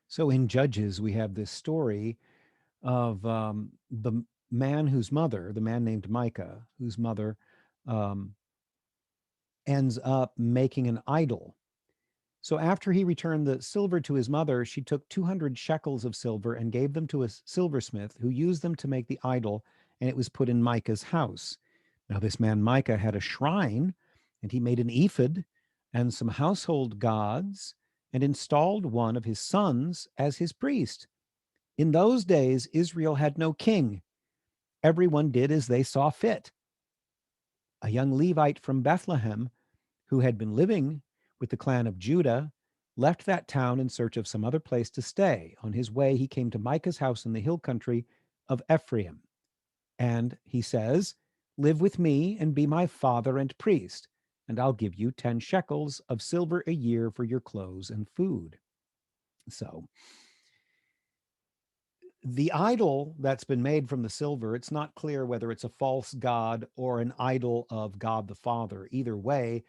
So in Judges, we have this story of the man whose mother, the man named Micah, whose mother um, ends up making an idol. So after he returned the silver to his mother, she took 200 shekels of silver and gave them to a silversmith who used them to make the idol, and it was put in Micah's house. Now, this man Micah had a shrine, and he made an ephod and some household gods and installed one of his sons as his priest. In those days, Israel had no king. Everyone did as they saw fit. A young Levite from Bethlehem, who had been living with the clan of Judah, left that town in search of some other place to stay. On his way, he came to Micah's house in the hill country of Ephraim. And he says, "Live with me and be my father and priest, and I'll give you 10 shekels of silver a year for your clothes and food." So the idol that's been made from the silver, it's not clear whether it's a false god or an idol of God the Father. Either way,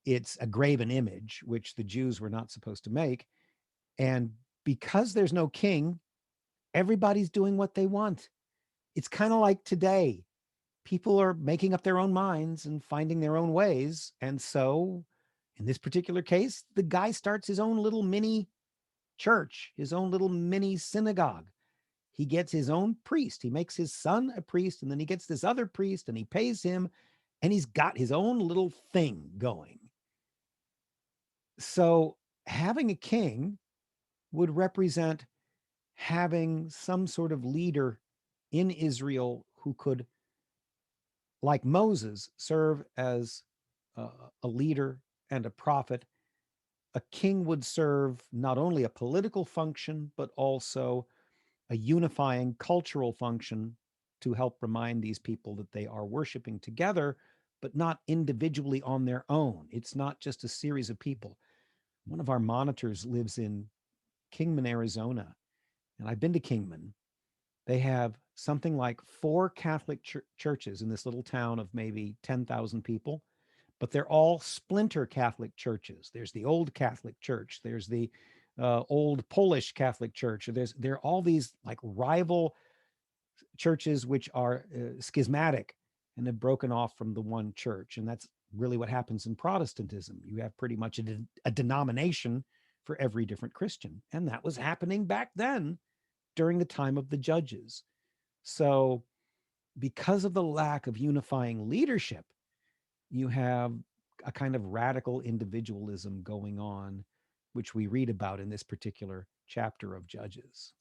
it's a graven image, which the Jews were not supposed to make. And because there's no king, everybody's doing what they want. It's kind of like today. People are making up their own minds and finding their own ways. And so, in this particular case, the guy starts his own little mini church, his own little mini synagogue. He gets his own priest. He makes his son a priest, and then he gets this other priest and he pays him, and he's got his own little thing going. So, having a king would represent having some sort of leader in Israel who could, like Moses, serve as a leader and a prophet. A king would serve not only a political function, but also a unifying cultural function to help remind these people that they are worshiping together, but not individually on their own. It's not just a series of people. One of our monitors lives in Kingman, Arizona, and I've been to Kingman. They have something like four Catholic churches in this little town of maybe 10,000 people, but they're all splinter Catholic churches. There's the old Catholic Church, there's the old Polish Catholic Church. There are all these like rival churches which are schismatic and have broken off from the one church. And that's really what happens in Protestantism. You have pretty much a denomination for every different Christian. And that was happening back then during the time of the judges. So, because of the lack of unifying leadership, you have a kind of radical individualism going on, which we read about in this particular chapter of Judges.